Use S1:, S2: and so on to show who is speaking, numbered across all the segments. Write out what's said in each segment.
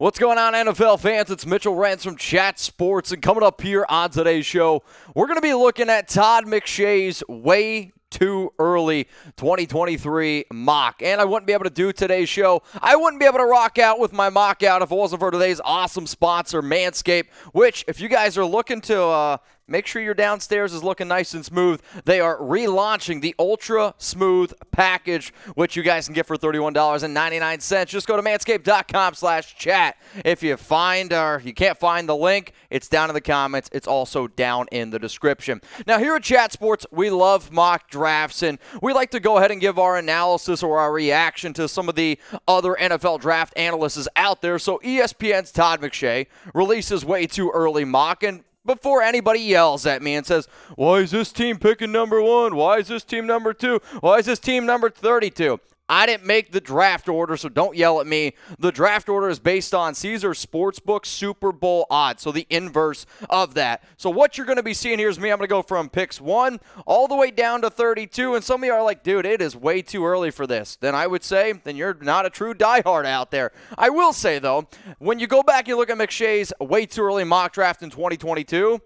S1: What's going on, NFL fans? It's Mitchell Rance from Chat Sports, and coming up here on today's show, we're going to be looking at Todd McShay's way too early 2023 mock. And I wouldn't be able to do today's show. I wouldn't be able to rock out with my mock out if it wasn't for today's awesome sponsor, Manscaped, which, if you guys are looking to make sure your downstairs is looking nice and smooth, they are relaunching the Ultra Smooth Package, which you guys can get for $31.99. Just go to manscaped.com/chat. If you find or you can't find the link, it's down in the comments. It's also down in the description. Now, here at Chat Sports, we love mock drafts, and we like to go ahead and give our analysis or our reaction to some of the other NFL draft analysts out there. So ESPN's Todd McShay releases way too early mock, and before anybody yells at me and says, why is this team picking number 1? Why is this team number 2? Why is this team number 32? I didn't make the draft order, so don't yell at me. The draft order is based on Caesar Sportsbook Super Bowl odds, so the inverse of that. So what you're going to be seeing here is me. I'm going to go from picks 1 all the way down to 32, and some of you are like, dude, it is way too early for this. Then I would say, then you're not a true diehard out there. I will say, though, when you go back and look at McShay's way too early mock draft in 2022,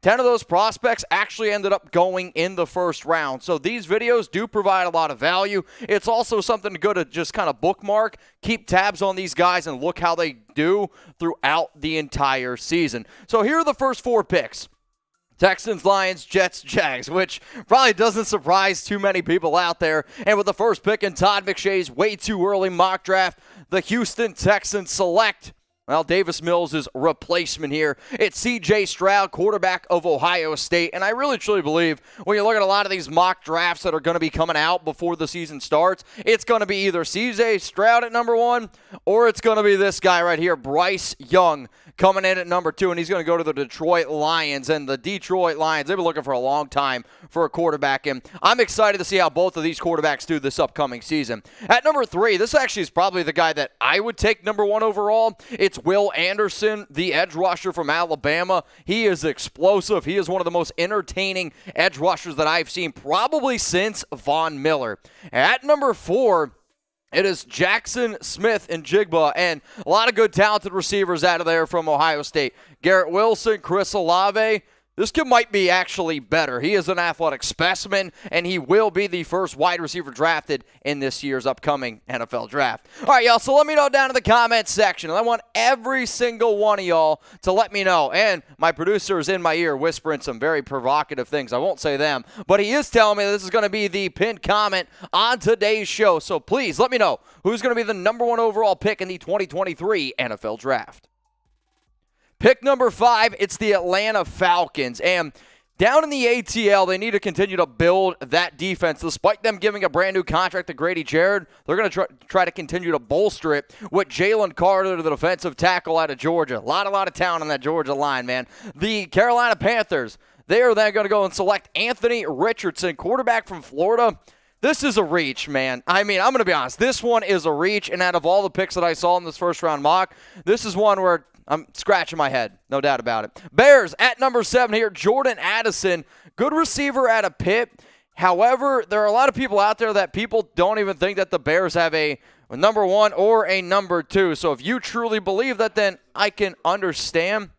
S1: 10 of those prospects actually ended up going in the first round. So these videos do provide a lot of value. It's also something good to just kind of bookmark, keep tabs on these guys, and look how they do throughout the entire season. So here are the first 4 picks. Texans, Lions, Jets, Jags, which probably doesn't surprise too many people out there. And with the first pick in Todd McShay's way too early mock draft, the Houston Texans select, well, Davis Mills' replacement here. It's C.J. Stroud, quarterback of Ohio State. And I really, truly believe when you look at a lot of these mock drafts that are going to be coming out before the season starts, it's going to be either C.J. Stroud at number 1 or it's going to be this guy right here, Bryce Young, coming in at number 2. And he's going to go to the Detroit Lions. And the Detroit Lions, they've been looking for a long time for a quarterback. And I'm excited to see how both of these quarterbacks do this upcoming season. At number 3, this actually is probably the guy that I would take number 1 overall. It's Will Anderson, the edge rusher from Alabama. He is explosive. He is one of the most entertaining edge rushers that I've seen probably since Von Miller. At number 4, it is Jaxon, Smith-Njiba, and a lot of good talented receivers out of there from Ohio State. Garrett Wilson, Chris Olave. This kid might be actually better. He is an athletic specimen, and he will be the first wide receiver drafted in this year's upcoming NFL draft. All right, y'all, so let me know down in the comments section. And I want every single one of y'all to let me know. And my producer is in my ear whispering some very provocative things. I won't say them, but he is telling me this is going to be the pinned comment on today's show. So please let me know who's going to be the number 1 overall pick in the 2023 NFL Draft. Pick number 5, it's the Atlanta Falcons. And down in the ATL, they need to continue to build that defense. Despite them giving a brand new contract to Grady Jarrett, they're going to try to continue to bolster it with Jalen Carter, the defensive tackle out of Georgia. A lot of talent on that Georgia line, man. The Carolina Panthers, they are then going to go and select Anthony Richardson, quarterback from Florida. This is a reach, man. I mean, I'm going to be honest. This one is a reach, and out of all the picks that I saw in this first round mock, this is one where I'm scratching my head, no doubt about it. Bears at number 7 here, Jordan Addison, good receiver at a PITT. However, there are a lot of people out there that people don't even think that the Bears have a number 1 or a number 2. So if you truly believe that, then I can understand.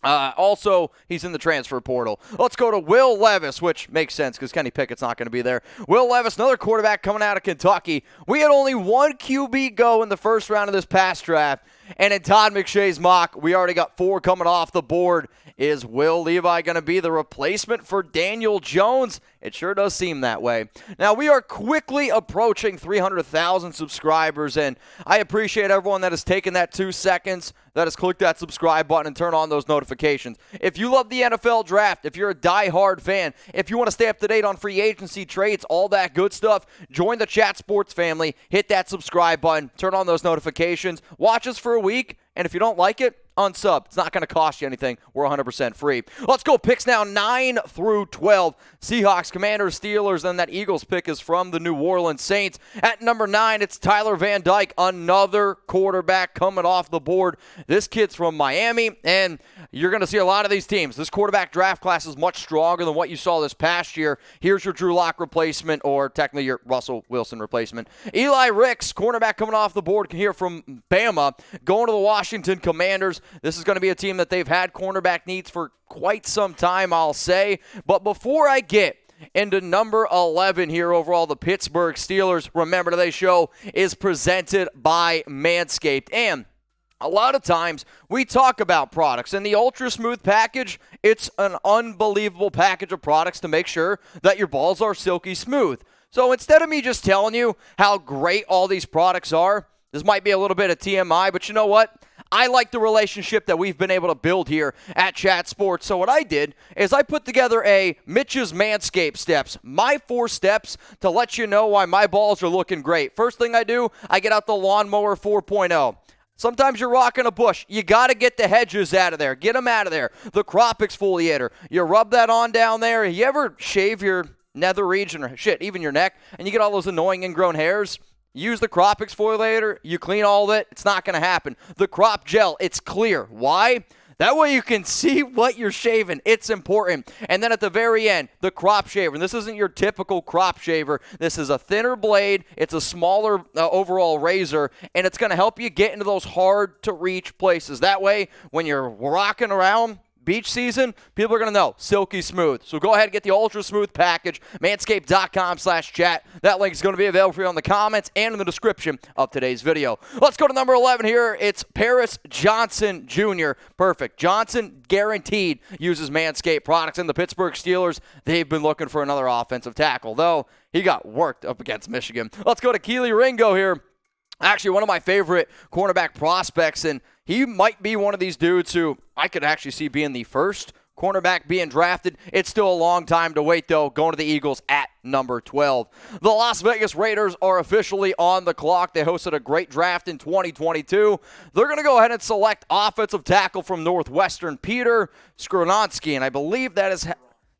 S1: Also, he's in the transfer portal. Let's go to Will Levis, which makes sense because Kenny Pickett's not going to be there. Will Levis, another quarterback coming out of Kentucky. We had only 1 QB go in the first round of this past draft, and in Todd McShay's mock, we already got 4 coming off the board. Is Will Levis going to be the replacement for Daniel Jones? It sure does seem that way. Now, we are quickly approaching 300,000 subscribers, and I appreciate everyone that has taken that 2 seconds, that has clicked that subscribe button and turn on those notifications. If you love the NFL draft, if you're a diehard fan, if you want to stay up to date on free agency trades, all that good stuff, join the Chat Sports family, hit that subscribe button, turn on those notifications, watch us for a week, and if you don't like it, unsub. It's not going to cost you anything. We're 100% free. Let's go picks now 9 through 12. Seahawks, Commanders, Steelers, and that Eagles pick is from the New Orleans Saints. At number 9, it's Tyler Van Dyke, another quarterback coming off the board. This kid's from Miami, and you're going to see a lot of these teams. This quarterback draft class is much stronger than what you saw this past year. Here's your Drew Lock replacement, or technically your Russell Wilson replacement. Eli Ricks, cornerback coming off the board, can hear from Bama, going to the Washington Commanders. This is going to be a team that they've had cornerback needs for quite some time, I'll say. But before I get into number 11 here overall, the Pittsburgh Steelers, remember today's show is presented by Manscaped. And a lot of times we talk about products, and the Ultra Smooth package, it's an unbelievable package of products to make sure that your balls are silky smooth. So instead of me just telling you how great all these products are, this might be a little bit of TMI, but you know what? I like the relationship that we've been able to build here at Chat Sports. So what I did is I put together a Mitch's Manscaped steps, my 4 steps to let you know why my balls are looking great. First thing I do, I get out the Lawnmower 4.0. Sometimes you're rocking a bush. You got to get the hedges out of there. Get them out of there. The crop exfoliator. You rub that on down there. You ever shave your nether region or even your neck, and you get all those annoying ingrown hairs? Use the crop exfoliator, you clean all of it, it's not going to happen. The crop gel, it's clear. Why? That way you can see what you're shaving. It's important. And then at the very end, the crop shaver. And this isn't your typical crop shaver. This is a thinner blade. It's a smaller overall razor, and it's going to help you get into those hard-to-reach places. That way, when you're rocking around beach season, people are going to know silky smooth. So go ahead and get the Ultra Smooth package, manscaped.com/chat. That link is going to be available for you in the comments and in the description of today's video. Let's go to number 11 here. It's Paris Johnson Jr. Perfect. Johnson guaranteed uses Manscaped products, and the Pittsburgh Steelers, they've been looking for another offensive tackle, though he got worked up against Michigan. Let's go to Kelee Ringo here. Actually, one of my favorite cornerback prospects, and he might be one of these dudes who I could actually see being the first cornerback being drafted. It's still a long time to wait, though, going to the Eagles at number 12. The Las Vegas Raiders are officially on the clock. They hosted a great draft in 2022. They're going to go ahead and select offensive tackle from Northwestern, Peter Skoronski, and I believe that is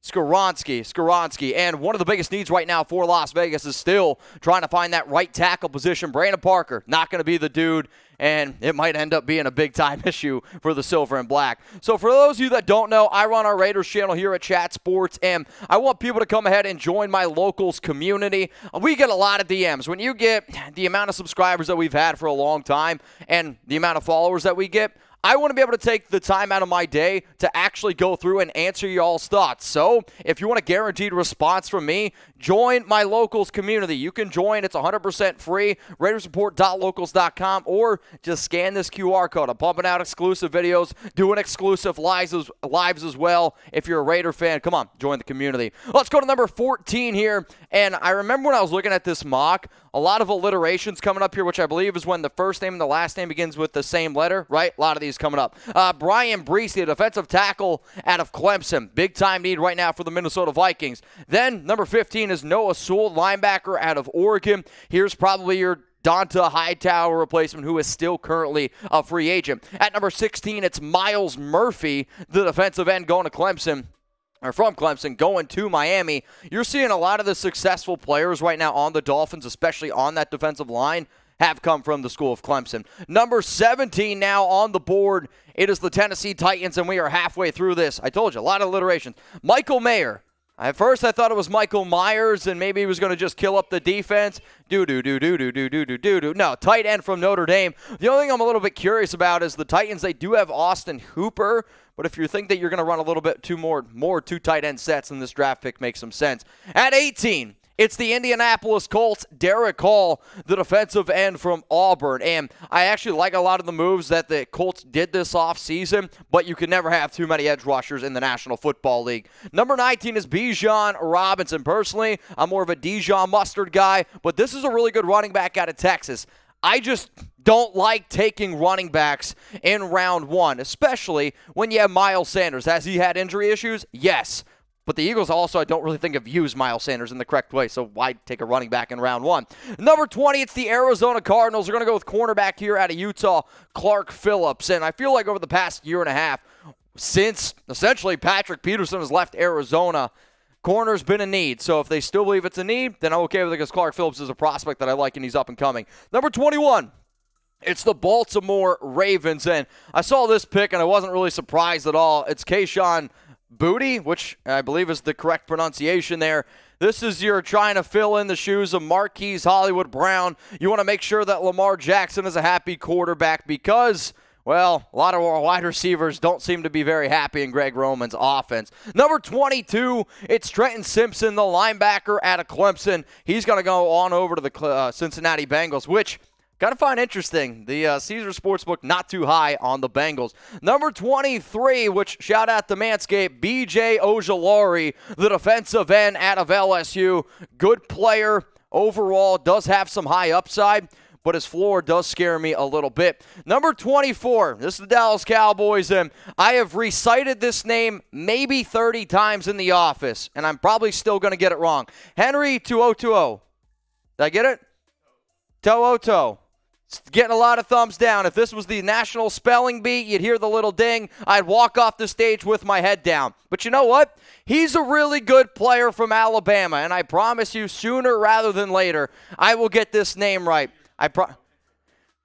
S1: Skoronski. And one of the biggest needs right now for Las Vegas is still trying to find that right tackle position. Brandon Parker, not going to be the dude, and it might end up being a big-time issue for the Silver and Black. So for those of you that don't know, I run our Raiders channel here at Chat Sports, and I want people to come ahead and join my locals community. We get a lot of DMs. When you get the amount of subscribers that we've had for a long time and the amount of followers that we get, I want to be able to take the time out of my day to actually go through and answer y'all's thoughts. So if you want a guaranteed response from me, join my locals community. You can join. It's 100% free. RaidersReport.locals.com, or just scan this QR code. I'm pumping out exclusive videos, doing exclusive lives as well. If you're a Raider fan, come on, join the community. Let's go to number 14 here. And I remember when I was looking at this mock, a lot of alliterations coming up here, which I believe is when the first name and the last name begins with the same letter, right? A lot of these coming up. Bryan, Bresee, the defensive tackle out of Clemson. Big-time need right now for the Minnesota Vikings. Then, number 15 is Noah Sewell, linebacker out of Oregon. Here's probably your Donta Hightower replacement, who is still currently a free agent. At number 16, it's Myles Murphy, the defensive end going to Clemson. Or from Clemson, going to Miami. You're seeing a lot of the successful players right now on the Dolphins, especially on that defensive line, have come from the school of Clemson. Number 17 now on the board, it is the Tennessee Titans, and we are halfway through this. I told you, a lot of alliterations. Michael Mayer. At first, I thought it was Michael Myers, and maybe he was going to just kill up the defense. No, tight end from Notre Dame. The only thing I'm a little bit curious about is the Titans, they do have Austin Hooper, but if you think that you're going to run a little bit more two tight end sets, then this draft pick makes some sense. At 18, it's the Indianapolis Colts, Derrick Hall, the defensive end from Auburn. And I actually like a lot of the moves that the Colts did this offseason, but you can never have too many edge rushers in the National Football League. Number 19 is Bijan Robinson. Personally, I'm more of a Dijon Mustard guy, but this is a really good running back out of Texas. I just don't like taking running backs in round one, especially when you have Miles Sanders. Has he had injury issues? Yes. But the Eagles also, I don't really think, have used Miles Sanders in the correct way, so why take a running back in round 1? Number 20, it's the Arizona Cardinals. They're going to go with cornerback here out of Utah, Clark Phillips. And I feel like over the past year and a half, since essentially Patrick Peterson has left Arizona, corner's been a need. So if they still believe it's a need, then I'm okay with it because Clark Phillips is a prospect that I like and he's up and coming. Number 21. It's the Baltimore Ravens, and I saw this pick, and I wasn't really surprised at all. It's Kayshon Boutte, which I believe is the correct pronunciation there. This is you're trying to fill in the shoes of Marquise Hollywood Brown. You want to make sure that Lamar Jackson is a happy quarterback because, well, a lot of our wide receivers don't seem to be very happy in Greg Roman's offense. Number 22, it's Trenton Simpson, the linebacker out of Clemson. He's going to go on over to the Cincinnati Bengals, which gotta find interesting. The Caesar Sportsbook not too high on the Bengals. Number 23, which shout out to Manscaped, B.J. Ojulari, the defensive end out of LSU. Good player overall, does have some high upside, but his floor does scare me a little bit. Number 24, this is the Dallas Cowboys, and I have recited this name maybe 30 times in the office, and I'm probably still going to get it wrong. Henry To'oTo'o. Did I get it? To'oTo'o. Getting a lot of thumbs down. If this was the national spelling bee, you'd hear the little ding. I'd walk off the stage with my head down. But you know what? He's a really good player from Alabama, and I promise you, sooner rather than later, I will get this name right.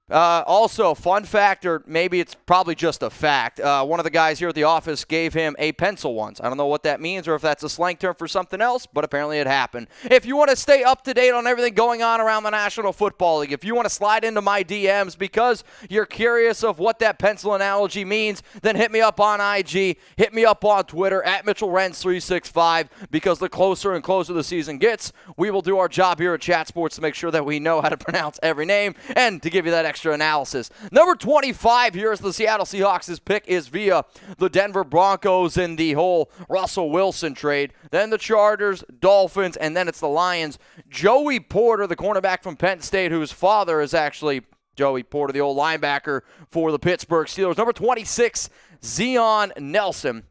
S1: Also, fun fact, or maybe it's probably just a fact, one of the guys here at the office gave him a pencil once. I don't know what that means or if that's a slang term for something else, but apparently it happened. If you want to stay up to date on everything going on around the National Football League, if you want to slide into my DMs because you're curious of what that pencil analogy means, then hit me up on IG, hit me up on Twitter, at MitchellRens365, because the closer and closer the season gets, we will do our job here at Chat Sports to make sure that we know how to pronounce every name and to give you that extra analysis. Number 25 here is the Seattle Seahawks. His pick is via the Denver Broncos in the whole Russell Wilson trade. Then the Chargers, Dolphins, and then it's the Lions. Joey Porter, the cornerback from Penn State, whose father is actually Joey Porter, the old linebacker for the Pittsburgh Steelers. Number 26, Zion Nelson,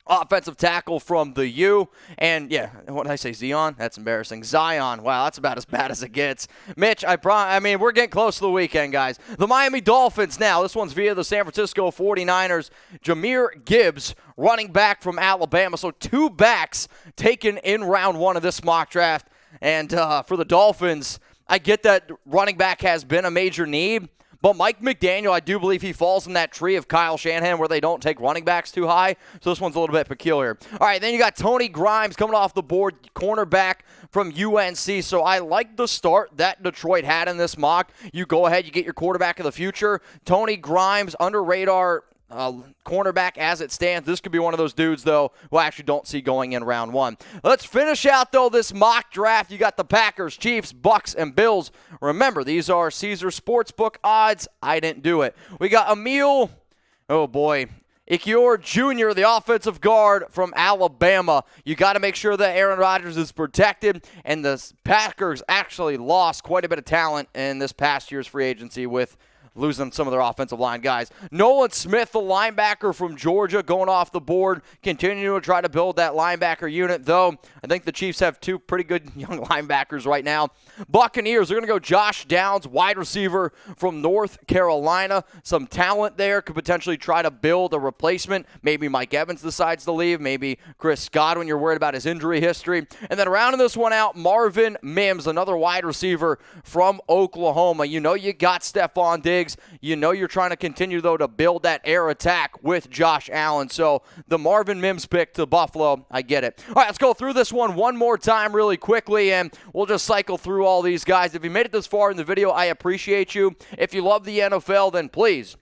S1: offensive tackle from the U. And, yeah, what did I say, Zion? That's embarrassing. Zion. Wow, that's about as bad as it gets. Mitch, I mean, we're getting close to the weekend, guys. The Miami Dolphins now. This one's via the San Francisco 49ers. Jahmyr Gibbs, running back from Alabama. So 2 backs taken in round 1 of this mock draft. And for the Dolphins, I get that running back has been a major need. But Mike McDaniel, I do believe he falls in that tree of Kyle Shanahan where they don't take running backs too high. So this one's a little bit peculiar. All right, then you got Tony Grimes coming off the board, cornerback from UNC. So I like the start that Detroit had in this mock. You go ahead, you get your quarterback of the future. Tony Grimes, under radar cornerback as it stands. This could be one of those dudes, though, who I actually don't see going in round 1. Let's finish out, though, this mock draft. You got the Packers, Chiefs, Bucks, and Bills. Remember, these are Caesar Sportsbook odds. I didn't do it. We got Emil, oh boy, Ikior Jr., the offensive guard from Alabama. You got to make sure that Aaron Rodgers is protected, and the Packers actually lost quite a bit of talent in this past year's free agency with losing some of their offensive line guys. Nolan Smith, the linebacker from Georgia, going off the board, continuing to try to build that linebacker unit, though I think the Chiefs have 2 pretty good young linebackers right now. Buccaneers, they're going to go Josh Downs, wide receiver from North Carolina. Some talent there, could potentially try to build a replacement. Maybe Mike Evans decides to leave. Maybe Chris Godwin, you're worried about his injury history. And then rounding this one out, Marvin Mims, another wide receiver from Oklahoma. You know you got Stephon Diggs. You know you're trying to continue, though, to build that air attack with Josh Allen. So the Marvin Mims pick to Buffalo, I get it. All right, let's go through this one more time really quickly, and we'll just cycle through all these guys. If you made it this far in the video, I appreciate you. If you love the NFL, then please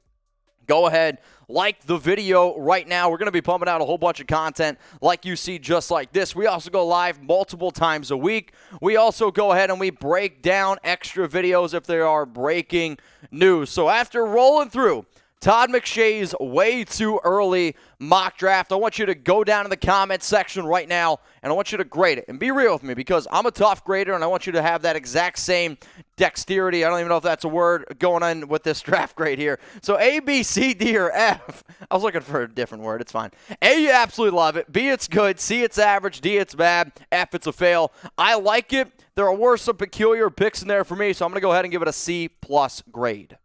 S1: go ahead, like the video right now. We're going to be pumping out a whole bunch of content like you see just like this. We also go live multiple times a week. We also go ahead and we break down extra videos if there are breaking news. So after rolling through Todd McShay's way too early mock draft. I want you to go down in the comments section right now, and I want you to grade it. And be real with me, because I'm a tough grader, and I want you to have that exact same dexterity. I don't even know if that's a word going on with this draft grade here. So A, B, C, D, or F. I was looking for a different word. It's fine. A, you absolutely love it. B, it's good. C, it's average. D, it's bad. F, it's a fail. I like it. There were some peculiar picks in there for me, so I'm going to go ahead and give it a C+ grade.